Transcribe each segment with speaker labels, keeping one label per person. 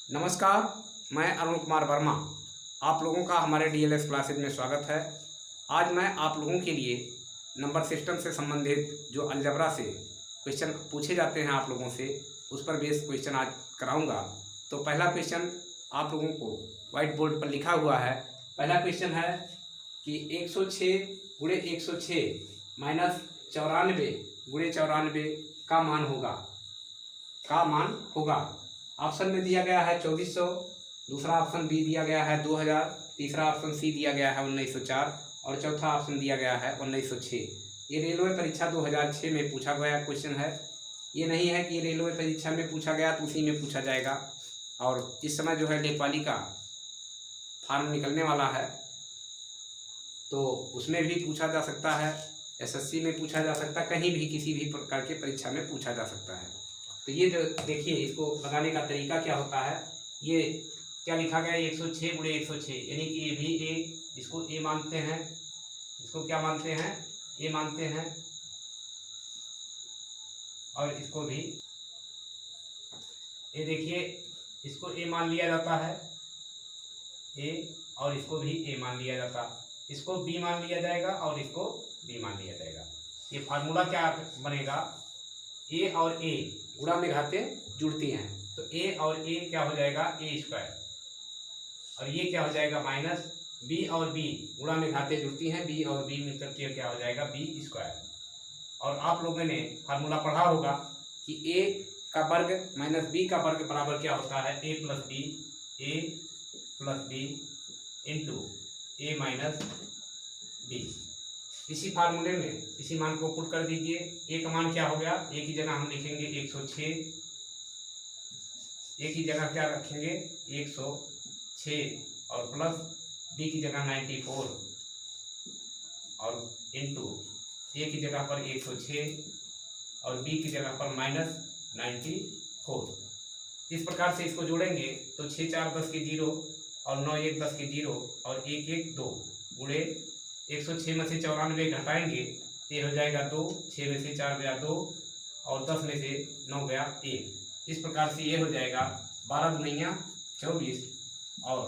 Speaker 1: नमस्कार, मैं अरुण कुमार वर्मा। आप लोगों का हमारे डीएलएस क्लासेज में स्वागत है। आज मैं आप लोगों के लिए नंबर सिस्टम से संबंधित जो अलजेब्रा से क्वेश्चन पूछे जाते हैं आप लोगों से, उस पर बेस्ड क्वेश्चन आज कराऊंगा। तो पहला क्वेश्चन आप लोगों को व्हाइट बोर्ड पर लिखा हुआ है। पहला क्वेश्चन है कि 106 गुणे 106 माइनस 94 गुणे 94 का मान होगा। ऑप्शन में दिया गया है 2400, दूसरा ऑप्शन बी दिया गया है 2000, तीसरा ऑप्शन सी दिया गया है 1904 और चौथा ऑप्शन दिया गया है 1906। ये रेलवे परीक्षा 2006 में पूछा गया क्वेश्चन है। ये नहीं है कि ये रेलवे परीक्षा में पूछा गया तो उसी में पूछा जाएगा। और इस समय जो है लेखपाली का फॉर्म निकलने वाला है, तो उसमें भी पूछा जा सकता है, एसएससी में पूछा जा सकता है, कहीं भी किसी भी प्रकार के परीक्षा में पूछा जा सकता है। तो ये जो देखिए, इसको लगाने का तरीका क्या होता है। ये क्या लिखा गया है 106 गुणे 106, यानी कि ये भी ए, इसको ए मानते हैं, इसको क्या मानते हैं, ए मानते हैं, और इसको भी ये देखिए, इसको ए मान लिया जाता है, ए, और इसको भी ए मान लिया जाता, इसको बी मान लिया जाएगा और इसको बी मान लिया जाएगा। ये फार्मूला क्या बनेगा, ए और ए गुणा में घातें जुड़ती हैं, तो ए और ए क्या हो जाएगा, ए स्क्वायर, और ये क्या हो जाएगा माइनस बी और बी गुणा में घातें जुड़ती हैं, बी और बी मिलकर के क्या हो जाएगा, बी स्क्वायर। और आप लोगों ने फार्मूला पढ़ा होगा कि ए का वर्ग माइनस बी का वर्ग बराबर क्या होता है, ए प्लस बी इंटू ए माइनस बी। इसी फार्मूले में इसी मान को पुट कर दीजिए। ए का मान क्या हो गया, ए की जगह हम लिखेंगे 106, ए की जगह क्या रखेंगे 106 और प्लस बी की जगह 94 और इंटू ए की जगह पर 106 और बी की जगह पर माइनस 94। इस प्रकार से इसको जोड़ेंगे तो 6 4 10 के 0 और 9 1 10 के 0 और 1 1 2 गुणे 106 में से 94 घटाएंगे तो ये हो जाएगा 2, 6 में से 4 गया 2 और 10 में से 9 गया 1। इस प्रकार से ये हो जाएगा 12 दुनिया 24 और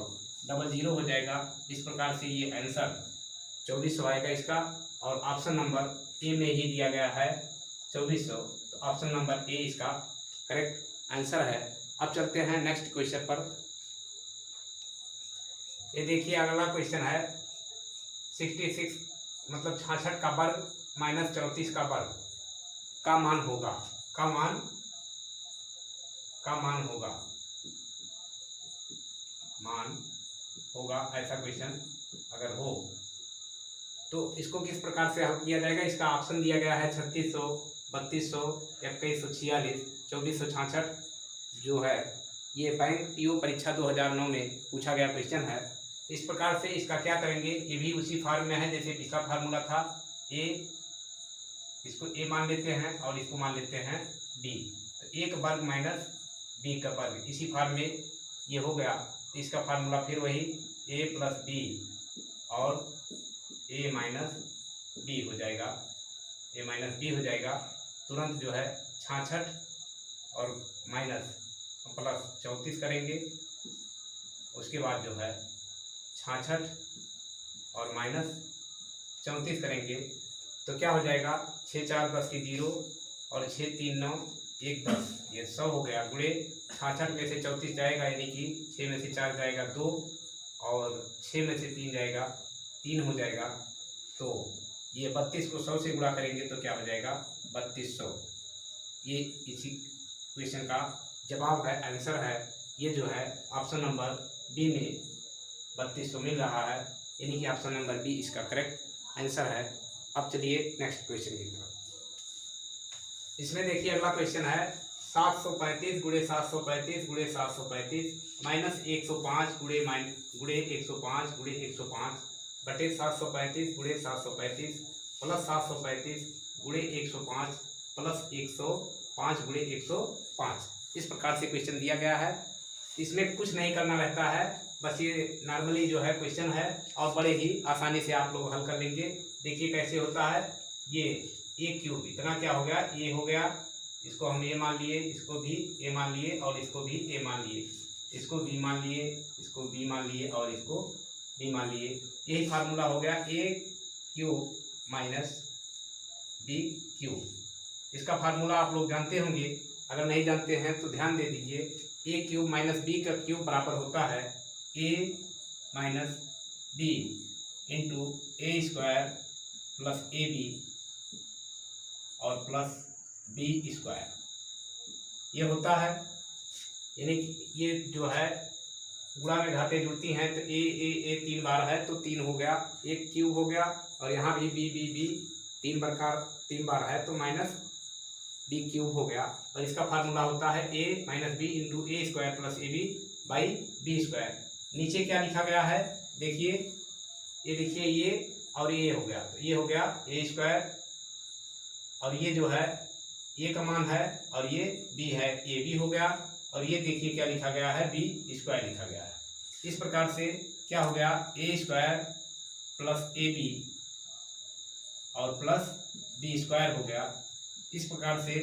Speaker 1: डबल 0 हो जाएगा। इस प्रकार से ये आंसर 2400 आएगा इसका, और ऑप्शन नंबर ए में ही दिया गया है 2400, तो ऑप्शन नंबर ए इसका करेक्ट आंसर है। अब चलते हैं नेक्स्ट क्वेश्चन पर। ये देखिए, अगला क्वेश्चन है 66 मतलब 66 का वर्ग माइनस 34 का वर्ग का मान होगा, का मान होगा ऐसा क्वेश्चन अगर हो तो इसको किस प्रकार से हल किया जाएगा। इसका ऑप्शन दिया गया है 3600, 3200, 2146, 2466 जो है ये बैंक पीओ परीक्षा 2009 में पूछा गया क्वेश्चन है। इस प्रकार से इसका क्या करेंगे, ये भी उसी फॉर्म में है जैसे पिछला फार्मूला था। ए, इसको ए मान लेते हैं और इसको मान लेते हैं बी, तो ए का वर्ग माइनस बी का वर्ग, इसी फॉर्म में ये हो गया। तो इसका फार्मूला फिर वही ए प्लस बी और ए माइनस बी हो जाएगा, ए माइनस बी हो जाएगा। तुरंत जो है 66 और माइनस प्लस 34 करेंगे, उसके बाद जो है 66 और माइनस 34 करेंगे तो क्या हो जाएगा, 6 4 10 के 0 और 6 3 9 1 10, ये 100 हो गया। गुणे 66 में से 34 जाएगा, यानी कि 6 में से 4 जाएगा 2 और 6 में से 3 जाएगा 3 हो जाएगा। तो ये 32 को 100 से गुणा करेंगे तो क्या हो जाएगा 3200। ये इसी क्वेश्चन का जवाब है, आंसर है। ये जो है ऑप्शन नंबर बी में 3200 मिल रहा है, यानी कि ऑप्शन नंबर बी इसका करेक्ट आंसर है। अब चलिए नेक्स्ट क्वेश्चन की तरफ। इसमें देखिए अगला क्वेश्चन है 735 गुणे 735 गुणे 735 माइनस 105 गुणे 105 गुणे 105 बटे 735 गुणे 735 प्लस 735 गुणे 105 प्लस 105 गुणे 105। इस प्रकार से क्वेश्चन दिया गया है। इसमें कुछ नहीं करना रहता है, बस ये नॉर्मली जो है क्वेश्चन है और बड़े ही आसानी से आप लोग हल कर लेंगे। देखिए कैसे होता है, ये ए क्यूब इतना क्या हो गया, ए हो गया, इसको हम ए मान लिए, इसको भी ए मान लिए और इसको भी ए मान लिए। इसको बी मान लिए, इसको बी मान लिए और इसको बी मान लिए। यही फार्मूला हो गया ए क्यूब माइनस बी क्यूब। इसका फार्मूला आप लोग जानते होंगे, अगर नहीं जानते हैं तो ध्यान दे दीजिए। ए क्यूब माइनस बी का क्यूब बराबर होता है a minus b into a square plus a b और प्लस बी स्क्वायर। ये होता है, यानी कि ये जो है गुणा में घातें जुड़ती हैं तो ए 3 बार है तो 3 हो गया, एक क्यूब हो गया, और यहाँ भी बी 3 बार है तो माइनस बी क्यूब हो गया। और इसका फार्मूला होता है a minus b into a square plus a b by b square. नीचे क्या लिखा गया है देखिए, ये देखिए ये और ये हो गया, तो ये हो गया ए स्क्वायर, और ये जो है ए का मान है और ये बी है, ए बी हो गया, और ये देखिए क्या लिखा गया है बी स्क्वायर लिखा गया है। इस प्रकार से क्या हो गया ए स्क्वायर प्लस ए बी और प्लस बी स्क्वायर हो गया। इस प्रकार से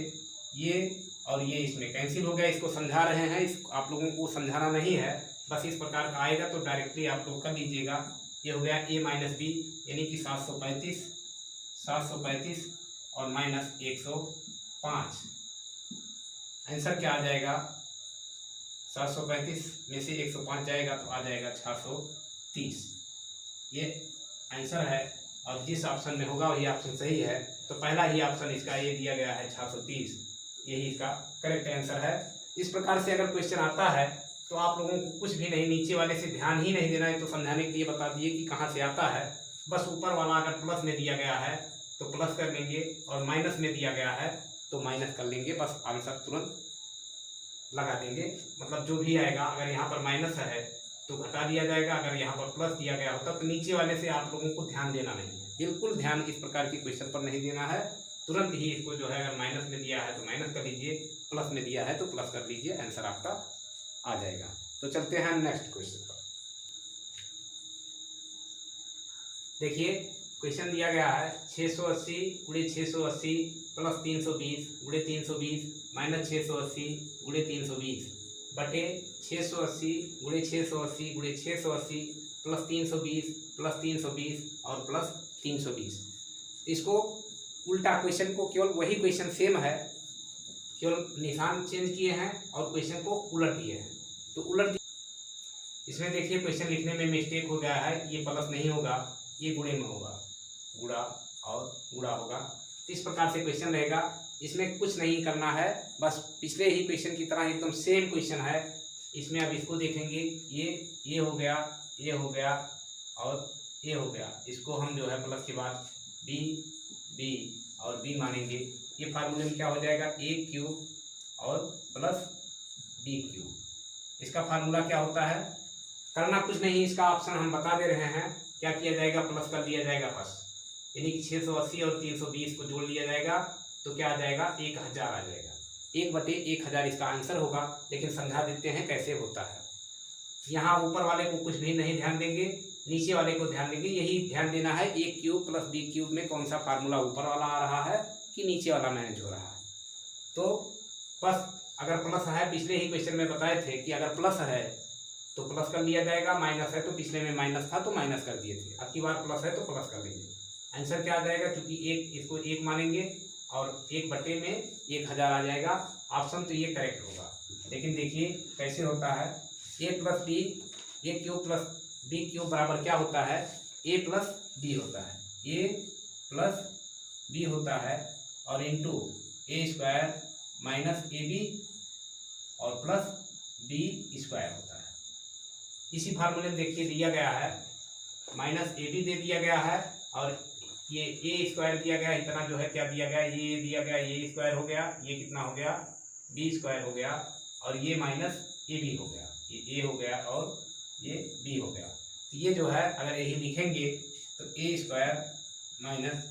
Speaker 1: ये और ये इसमें कैंसिल हो गया। इसको समझा रहे हैं, इस आप लोगों को समझाना नहीं है, बस इस प्रकार का आएगा तो डायरेक्टली आप लोग कर लीजिएगा। ये हो गया ए माइनस बी यानी कि 735 और माइनस 105। आंसर क्या आ जाएगा, 735 में से 105 जाएगा तो आ जाएगा 630। ये आंसर है, और जिस ऑप्शन में होगा वही ऑप्शन सही है। तो पहला ही ऑप्शन इसका ये दिया गया है 630, यही इसका करेक्ट आंसर है। इस प्रकार से अगर क्वेश्चन आता है तो आप लोगों को कुछ भी नहीं, नीचे वाले से ध्यान ही नहीं देना है, तो समझाने के लिए बता दिए कि कहाँ से आता है। बस ऊपर वाला अगर प्लस में दिया गया है तो प्लस कर लेंगे, और माइनस में दिया गया है तो माइनस कर लेंगे, बस आंसर तुरंत लगा देंगे। मतलब जो भी आएगा, अगर यहाँ पर माइनस है तो घटा दिया जाएगा, अगर यहाँ पर प्लस दिया गया होता तो नीचे वाले से आप लोगों को ध्यान देना नहीं है, बिल्कुल ध्यान इस प्रकार की क्वेश्चन पर नहीं देना है। तुरंत ही इसको जो है अगर माइनस में दिया है तो माइनस कर लीजिए, प्लस में दिया है तो प्लस कर लीजिए, आंसर आपका आ जाएगा। तो चलते हैं नेक्स्ट क्वेश्चन पर। देखिए क्वेश्चन दिया गया है 680 × 680 प्लस 320 × 320 माइनस 680 × 320 बटे 680 × 680 × 680 प्लस 320 और प्लस 320। इसको उल्टा क्वेश्चन को, केवल वही क्वेश्चन सेम है, केवल निशान चेंज किए हैं और क्वेश्चन को उलट दिए हैं। तो उलट इसमें देखिए क्वेश्चन लिखने में मिस्टेक हो गया है, ये प्लस नहीं होगा, ये गुणे में होगा, गुणा और गुणा होगा। तो इस प्रकार से क्वेश्चन रहेगा, इसमें कुछ नहीं करना है, बस पिछले ही क्वेश्चन की तरह एकदम सेम क्वेश्चन है। इसमें अब इसको देखेंगे, ये हो गया, ये हो गया और ये हो गया, इसको हम जो है प्लस के बाद बी और बी मानेंगे। ये फार्मूले में क्या हो जाएगा ए क्यूब और प्लस बी क्यूब। इसका फार्मूला क्या होता है, करना कुछ नहीं, इसका ऑप्शन हम बता दे रहे हैं। क्या किया जाएगा, प्लस कर दिया जाएगा बस, यानी कि 680 और 320 को जोड़ लिया जाएगा तो क्या आ जाएगा 1000 आ जाएगा। 1/1000 इसका आंसर होगा। लेकिन समझा देते हैं कैसे होता है। यहाँ ऊपर वाले को कुछ भी नहीं ध्यान देंगे, नीचे वाले को ध्यान देंगे। यही ध्यान देना है ए क्यूब प्लस बी क्यूब में कौन सा फार्मूला ऊपर वाला आ रहा है कि नीचे वाला मैनेज हो रहा है। तो बस अगर प्लस है, पिछले ही क्वेश्चन में बताए थे कि अगर प्लस है तो प्लस कर लिया जाएगा, माइनस है तो पिछले में माइनस था तो माइनस कर दिए थे, अब की बार प्लस है तो प्लस कर देंगे। आंसर क्या आ जाएगा, क्योंकि इसको 1 मानेंगे और 1/1000 आ जाएगा। ऑप्शन तो ये करेक्ट होगा। लेकिन देखिए कैसे होता है, ए प्लस बी, ए क्यूब प्लस बी क्यूब बराबर क्या होता है, ए प्लस बी होता है, ए प्लस बी होता है और into a square minus a b और प्लस बी स्क्वायर होता है। इसी फार्मूले में देखिए दिया गया है, माइनस ए बी दे दिया गया है और ये ए स्क्वायर दिया गया, इतना जो है क्या दिया गया, ये दिया गया, ये स्क्वायर हो गया, ये कितना हो गया बी स्क्वायर हो गया, और ये माइनस ए बी हो गया, ये ए हो गया और ये बी हो गया। तो ये जो है अगर यही लिखेंगे तो ए स्क्वायर माइनस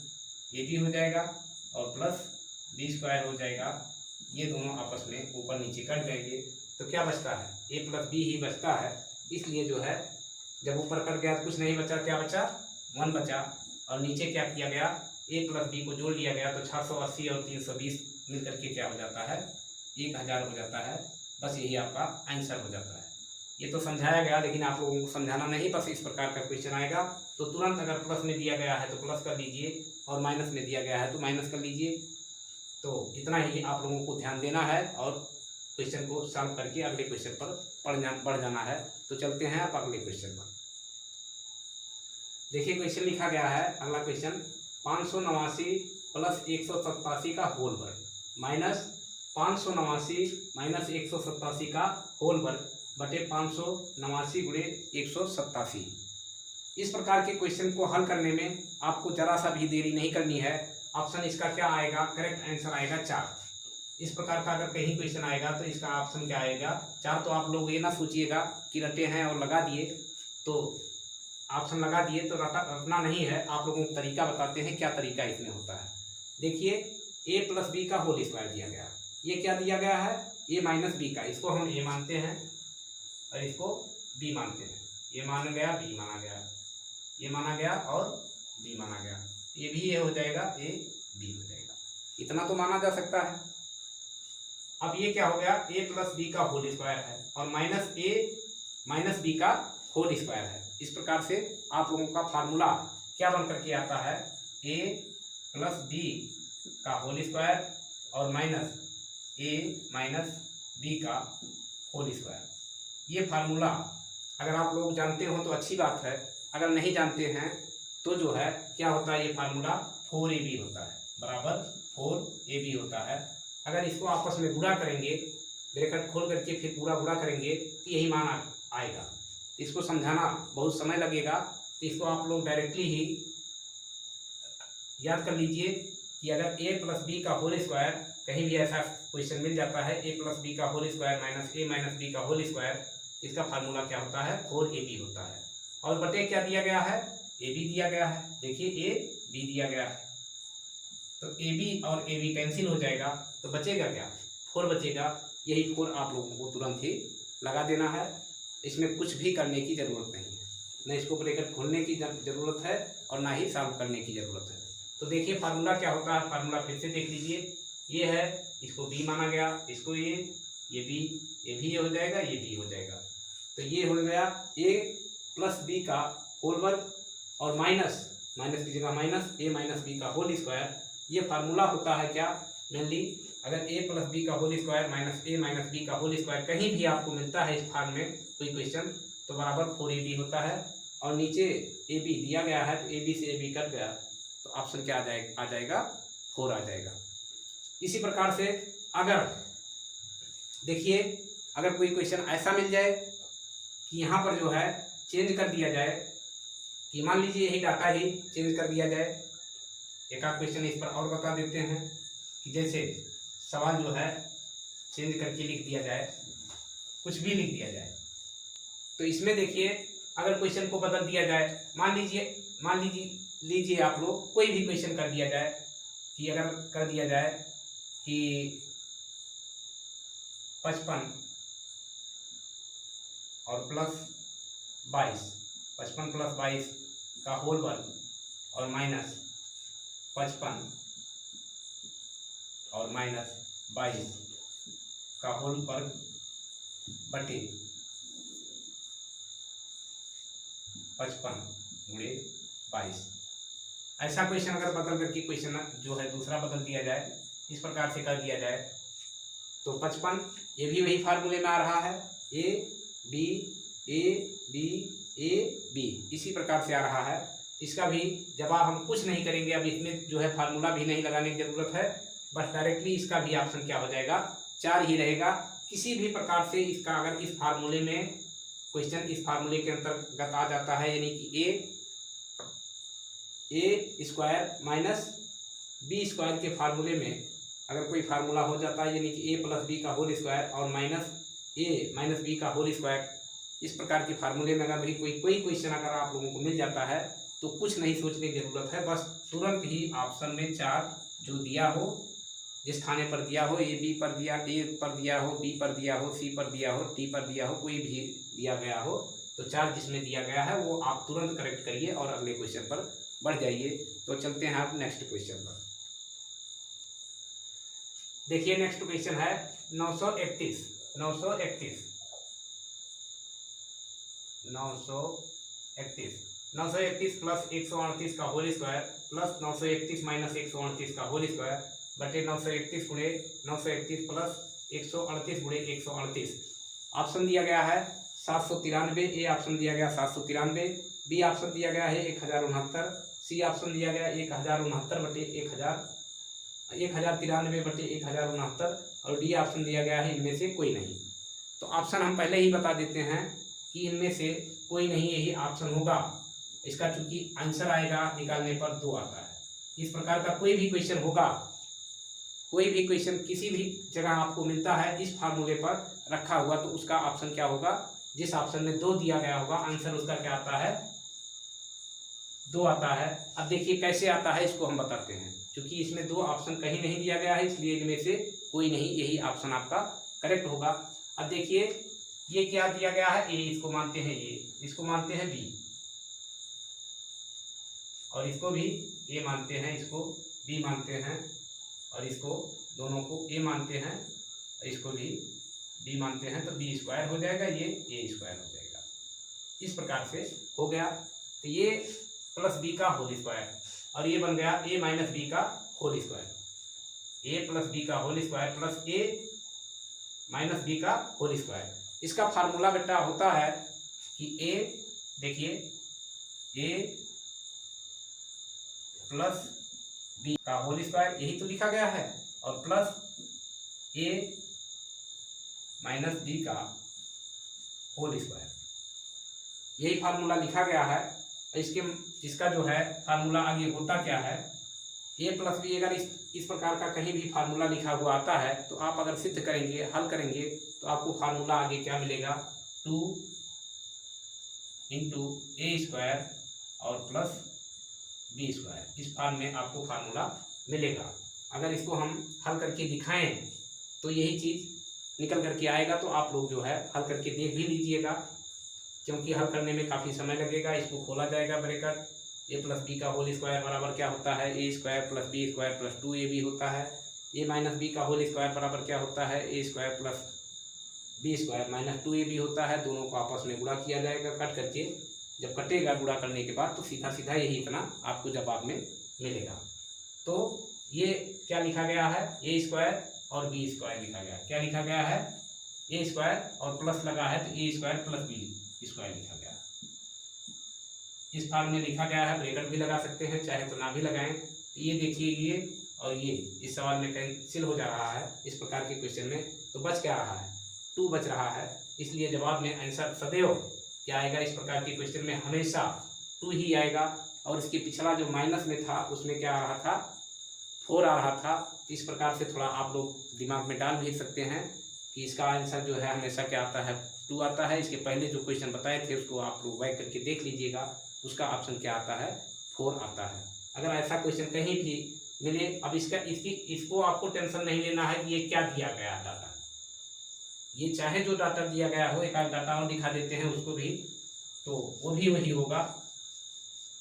Speaker 1: ए बी हो जाएगा और प्लस बी स्क्वायर हो जाएगा। ये दोनों आपस में ऊपर नीचे कट जाएंगे तो क्या बचता है, ए प्लस बी ही बचता है। इसलिए जो है जब ऊपर कट गया तो कुछ नहीं बचा, क्या बचा 1 बचा, और नीचे क्या किया गया ए प्लस बी को जोड़ लिया गया तो 680 और 320 मिलकर के क्या हो जाता है 1000 हो जाता है। बस यही आपका आंसर हो जाता है। ये तो समझाया गया, लेकिन आप लोगों को समझाना नहीं, बस इस प्रकार का क्वेश्चन आएगा तो तुरंत अगर प्लस में दिया गया है तो प्लस कर लीजिए और माइनस में दिया गया है तो माइनस कर लीजिए। तो इतना ही आप लोगों को ध्यान देना है और क्वेश्चन को सॉल्व करके अगले क्वेश्चन पर बढ़ जाना है। तो चलते हैं आप अगले क्वेश्चन पर। देखिए क्वेश्चन लिखा गया है, अगला क्वेश्चन 589 प्लस 187 का होल वर्ग माइनस 589 माइनस 187 का होल वर्ग बटे 589 गुणे 187। इस प्रकार के क्वेश्चन को हल करने में आपको जरा सा भी देरी नहीं करनी है। ऑप्शन इसका क्या आएगा, करेक्ट आंसर आएगा 4। इस प्रकार का अगर कहीं क्वेश्चन आएगा तो इसका ऑप्शन क्या आएगा 4। तो आप लोग ये ना सोचिएगा कि रटे हैं और लगा दिए, तो ऑप्शन लगा दिए तो रटना नहीं है। आप लोगों को तरीका बताते हैं क्या तरीका इसमें होता है। देखिए a प्लस बी का होल स्क्वायर दिया गया, ये क्या दिया गया है a माइनस बी का, इसको हम a मानते हैं और इसको b मानते हैं। ये माना गया, b माना गया, ये माना गया और b माना गया, ये भी ये हो जाएगा, a b हो जाएगा। इतना तो माना जा सकता है। अब ये क्या हो गया, a प्लस बी का होल स्क्वायर है और माइनस a माइनस बी का होल स्क्वायर है। इस प्रकार से आप लोगों का फार्मूला क्या बन करके आता है, a प्लस बी का होल स्क्वायर और माइनस a माइनस बी का होल स्क्वायर। ये फार्मूला अगर आप लोग जानते हो तो अच्छी बात है, अगर नहीं जानते हैं तो जो है क्या होता है, ये फार्मूला 4ab होता है, बराबर 4ab होता है। अगर इसको आपस में गुणा करेंगे, ब्रैकेट खोल करके फिर पूरा गुणा करेंगे तो यही मान आएगा। इसको समझाना बहुत समय लगेगा, तो इसको आप लोग डायरेक्टली ही याद कर लीजिए कि अगर a प्लस बी का होल स्क्वायर, कहीं भी ऐसा क्वेश्चन मिल जाता है a प्लस बी का whole square minus a minus b का होल स्क्वायर, इसका फार्मूला क्या होता है 4ab होता है। और बटे क्या दिया गया है, ab दिया गया है। देखिए ab दिया गया है तो ab और ab कैंसिल हो जाएगा, तो बचेगा क्या, 4 बचेगा। यही 4 आप लोगों को तुरंत ही लगा देना है, इसमें कुछ भी करने की ज़रूरत नहीं है, न इसको ब्रैकेट खोलने की ज़रूरत है और ना ही सॉल्व करने की ज़रूरत है। तो देखिए फार्मूला क्या होता है, फार्मूला फिर से देख लीजिए, ये है, इसको b माना गया, इसको ये b, ये भी ये हो जाएगा, ये भी हो जाएगा। तो ये हो गया a प्लस बी का होल वर्ग और माइनस की जगह माइनस a माइनस बी का होल स्क्वायर। ये फार्मूला होता है क्या, मेनली अगर a प्लस बी का whole square minus a minus b का होल स्क्वायर कहीं भी आपको मिलता है इस फॉर्म में कोई क्वेश्चन, तो बराबर 4ab होता है। और नीचे ab दिया गया है तो ab से ab कट गया, तो ऑप्शन क्या आ जाएगा 4 आ जाएगा। इसी प्रकार से अगर देखिए अगर कोई क्वेश्चन ऐसा मिल जाए कि यहाँ पर जो है चेंज कर दिया जाए, कि मान लीजिए यही डाटा ही चेंज कर दिया जाए, एक आध क्वेश्चन इस पर और बता देते हैं कि जैसे सवाल जो है चेंज करके लिख दिया जाए, कुछ भी लिख दिया जाए। तो इसमें देखिए अगर क्वेश्चन को बदल दिया जाए, मान लीजिए आप लोग कोई भी क्वेश्चन कर दिया जाए कि अगर कर दिया जाए कि 55 और प्लस 22, 55 प्लस 22 का होल वर्ग और माइनस 55 और माइनस 22 का होल वर्ग बटे 55 गुणे 22। ऐसा क्वेश्चन अगर बदल करके क्वेश्चन जो है दूसरा बदल दिया जाए, इस प्रकार से कर दिया जाए, तो 55 ये भी वही फार्मूले में आ रहा है, a b a b a b, इसी प्रकार से आ रहा है। इसका भी जवाब हम कुछ नहीं करेंगे, अब इसमें जो है फार्मूला भी नहीं लगाने की जरूरत है, बस डायरेक्टली इसका भी ऑप्शन क्या हो जाएगा 4 ही रहेगा। किसी भी प्रकार से इसका अगर इस फार्मूले में क्वेश्चन इस फार्मूले के अंतर्गत आ जाता है, यानी कि a square minus b square के फार्मूले में अगर कोई फार्मूला हो जाता है, यानी कि a प्लस बी का होल स्क्वायर और माइनस a माइनस बी का होल स्क्वायर, इस प्रकार के फार्मूले में अगर भी कोई क्वेश्चन अगर आप लोगों को मिल जाता है तो कुछ नहीं सोचने की जरूरत है, बस तुरंत ही ऑप्शन में 4 जो दिया हो, जिस थाने पर दिया हो, ए पर दिया हो, बी पर दिया हो, सी पर दिया हो, टी पर दिया हो, कोई भी दिया गया हो, तो 4 जिसमें दिया गया है वो आप तुरंत करेक्ट करिए और अगले क्वेश्चन पर बढ़ जाइए। तो चलते हैं आप नेक्स्ट क्वेश्चन पर। देखिए नेक्स्ट क्वेश्चन है 931। 931 प्लस 138 का होल स्क्वायर प्लस 931 माइनस 138 का होल स्क्वायर बटे 931 गुणे 931 प्लस 138 गुणे 138। ऑप्शन दिया गया है 793, ए ऑप्शन दिया गया 793, बी ऑप्शन दिया गया है 1069, सी ऑप्शन दिया गया 1069 बटे 1093 बटे 1069 और डी ऑप्शन दिया गया है इनमें से कोई नहीं। तो ऑप्शन हम पहले ही बता देते हैं कि इनमें से कोई नहीं यही ऑप्शन होगा इसका, चूंकि आंसर आएगा निकालने पर 2 आता है। इस प्रकार का कोई भी क्वेश्चन होगा, कोई भी क्वेश्चन किसी भी जगह आपको मिलता है इस फार्मूले पर रखा हुआ, तो उसका ऑप्शन क्या होगा, जिस ऑप्शन में 2 दिया गया होगा आंसर उसका क्या आता है, 2 आता है। अब देखिए कैसे आता है इसको हम बताते हैं। क्योंकि इसमें 2 ऑप्शन कहीं नहीं दिया गया है इसलिए इनमें से कोई नहीं यही ऑप्शन आपका करेक्ट होगा। अब देखिए ये क्या दिया गया है, ए इसको मानते हैं ए, इसको मानते हैं बी और इसको भी ए मानते हैं, इसको बी मानते हैं और इसको दोनों को ए मानते हैं, इसको भी बी मानते हैं, तो बी स्क्वायर हो जाएगा, ये ए स्क्वायर हो जाएगा। इस प्रकार से हो गया। तो ये प्लस बी का होल स्क्वायर और ये बन गया ए माइनस बी का होल स्क्वायर, ए प्लस बी का होल स्क्वायर प्लस ए माइनस बी का होल स्क्वायर। इसका फार्मूला बेटा होता है कि ए, देखिए ए प्लस बी का होल स्क्वायर यही तो लिखा गया है और प्लस ए माइनस बी का होल स्क्वायर, यही फार्मूला लिखा गया है। इसका जो है फार्मूला आगे होता क्या है, ए प्लस बी अगर इस प्रकार का कहीं भी फार्मूला लिखा हुआ आता है तो आप अगर सिद्ध करेंगे, हल करेंगे तो आपको फार्मूला आगे क्या मिलेगा, 2 इंटू ए स्क्वायर और प्लस बी स्क्वायर, इस फॉर्म में आपको फार्मूला मिलेगा। अगर इसको हम हल करके दिखाएं तो यही चीज़ निकल करके आएगा। तो आप लोग जो है हल करके देख भी लीजिएगा, क्योंकि हल करने में काफ़ी समय लगेगा। इसको खोला जाएगा ब्रैकेट, ए प्लस बी का होल स्क्वायर बराबर क्या होता है, a square plus b square plus 2ab होता है। ए माइनस बी का होल स्क्वायर बराबर क्या होता है, a square plus b square minus 2ab होता है। दोनों को आपस में गुणा किया जाएगा कट करके, जब कटेगा गुणा करने के बाद तो सीधा सीधा यही इतना आपको जवाब में मिलेगा। तो ये क्या लिखा गया है, ए स्क्वायर और बी स्क्वायर लिखा गया, क्या लिखा गया है, ए स्क्वायर और प्लस लगा है तो ए स्क्वायर प्लस बी स्क्वायर लिखा गया। इस फॉर्म में लिखा गया है, ब्रैकेट भी लगा सकते हैं चाहे तो ना भी लगाएं। तो ये देखिए ये और ये इस सवाल में कैंसिल हो जा रहा है इस प्रकार के क्वेश्चन में, तो बच क्या रहा है, 2 बच रहा है। इसलिए जवाब में आंसर सदैव क्या आएगा, इस प्रकार के क्वेश्चन में हमेशा 2 ही आएगा। और इसके पिछला जो माइनस में था उसमें क्या आ रहा था, 4 आ रहा था। इस प्रकार से थोड़ा आप लोग दिमाग में डाल भी सकते हैं कि इसका आंसर जो है हमेशा क्या आता है, 2 आता है। इसके पहले जो क्वेश्चन बताए थे उसको आप लोग वाइक करके देख लीजिएगा, उसका ऑप्शन क्या आता है, 4 आता है। अगर ऐसा क्वेश्चन कहीं भी मिले, अब इसको आपको टेंशन नहीं लेना है कि ये क्या दिया गया डाटा, ये चाहे जो डाटा दिया गया हो, एक आध डाटा और दिखा देते हैं उसको भी, तो वो भी वही होगा।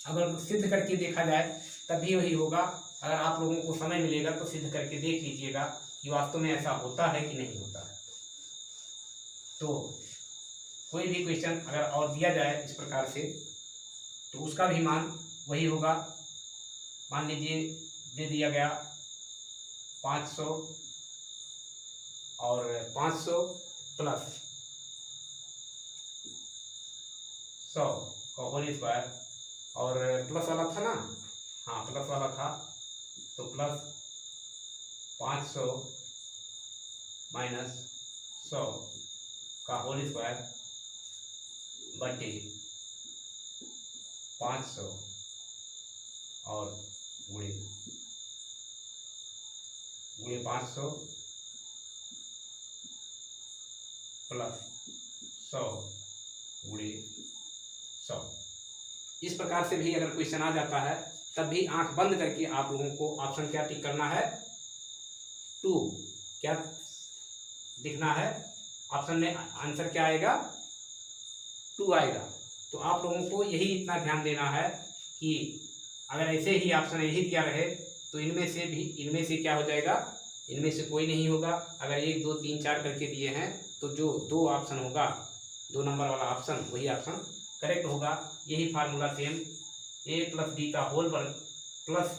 Speaker 1: अगर सिद्ध करके देखा जाए तब भी वही होगा। अगर आप लोगों को समय मिलेगा तो सिद्ध करके देख लीजिएगा कि वास्तव में ऐसा होता है कि नहीं होता है। तो कोई भी क्वेश्चन अगर और दिया जाए इस प्रकार से तो उसका भी मान वही होगा। मान लीजिए दे दिया गया 500 और 500 प्लस 100 का होल स्क्वायर, और प्लस वाला था ना, हाँ प्लस वाला था, तो प्लस 500 माइनस 100 का होल स्क्वायर बटे 500 और गुणे 500 प्लस 100 गुणे 100। इस प्रकार से भी अगर क्वेश्चन आ जाता है तब भी आंख बंद करके आप लोगों को ऑप्शन क्या टिक करना है, 2 क्या दिखना है, ऑप्शन में आंसर क्या आएगा, 2 आएगा। तो आप लोगों को यही इतना ध्यान देना है कि अगर ऐसे ही ऑप्शन यही दिया रहे तो इनमें से क्या हो जाएगा, इनमें से कोई नहीं होगा। अगर 1 2 3 4 करके दिए हैं तो जो 2 ऑप्शन होगा, 2 नंबर वाला ऑप्शन, वही ऑप्शन करेक्ट होगा। यही formula same a plus b का होल वर्ग प्लस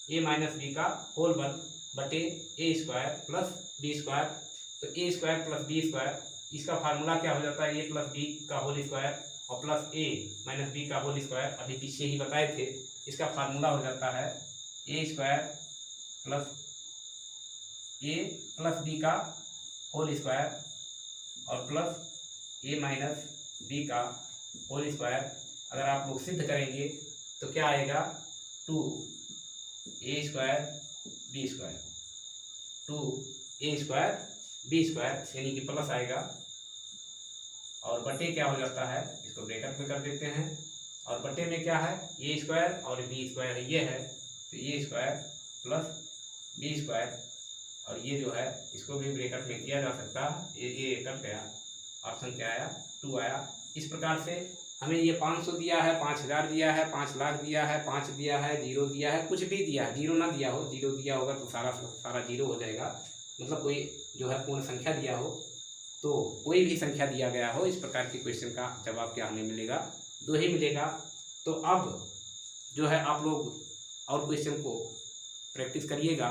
Speaker 1: a माइनस बी का होल वर्ग बटे a square plus b square. तो a square plus b square, इसका फार्मूला क्या हो जाता है, a प्लस बी का होल स्क्वायर और प्लस a माइनस बी का होल स्क्वायर, अभी पीछे ही बताए थे। इसका फार्मूला हो जाता है a square plus a plus b का होल स्क्वायर और प्लस a माइनस बी का होल स्क्वायर। अगर आप लोग सिद्ध करेंगे तो क्या आएगा, 2a square b square, 2a square b square यानी कि प्लस आएगा और बटे क्या हो जाता है, इसको ब्रैकेट में कर देते हैं और बटे में क्या है, a स्क्वायर और बी स्क्वायर ये है, तो a square plus b square और ये जो है इसको भी ब्रैकेट में किया जा सकता है। ये कट गया, ऑप्शन क्या आया, 2 आया। इस प्रकार से हमें ये 500 दिया है, 5000 दिया है, 5 लाख दिया है, 5 दिया है, 0 दिया है, कुछ भी दिया है, 0 ना दिया हो, 0 दिया होगा तो सारा 0 हो जाएगा। मतलब कोई जो है पूर्ण संख्या दिया हो, तो कोई भी संख्या दिया गया हो, इस प्रकार के क्वेश्चन का जवाब क्या हमें मिलेगा, 2 ही मिलेगा। तो अब जो है आप लोग और क्वेश्चन को प्रैक्टिस करिएगा,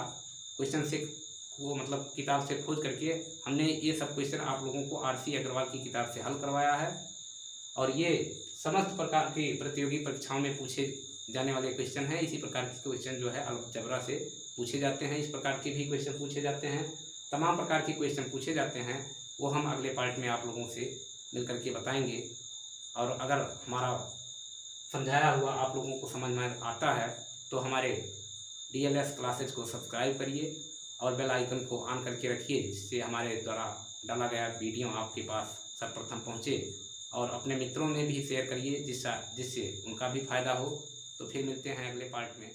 Speaker 1: क्वेश्चन से वो मतलब किताब से खोज करके हमने ये सब क्वेश्चन आप लोगों को RC अग्रवाल की किताब से हल करवाया है और ये समस्त प्रकार की प्रतियोगी परीक्षाओं में पूछे जाने वाले क्वेश्चन हैं। इसी प्रकार के क्वेश्चन जो है अलजबरा से पूछे जाते हैं, इस प्रकार के भी क्वेश्चन पूछे जाते हैं, तमाम प्रकार के क्वेश्चन पूछे जाते हैं। वो हम अगले पार्ट में आप लोगों से मिल करके बताएंगे। और अगर हमारा समझाया हुआ आप लोगों को समझ में आता है तो हमारे DLS क्लासेज को सब्सक्राइब करिए और बेल आइकन को ऑन करके रखिए, जिससे हमारे द्वारा डाला गया वीडियो आपके पास सर्वप्रथम पहुँचे। और अपने मित्रों में भी शेयर करिए जिससे उनका भी फायदा हो। तो फिर मिलते हैं अगले पार्ट में।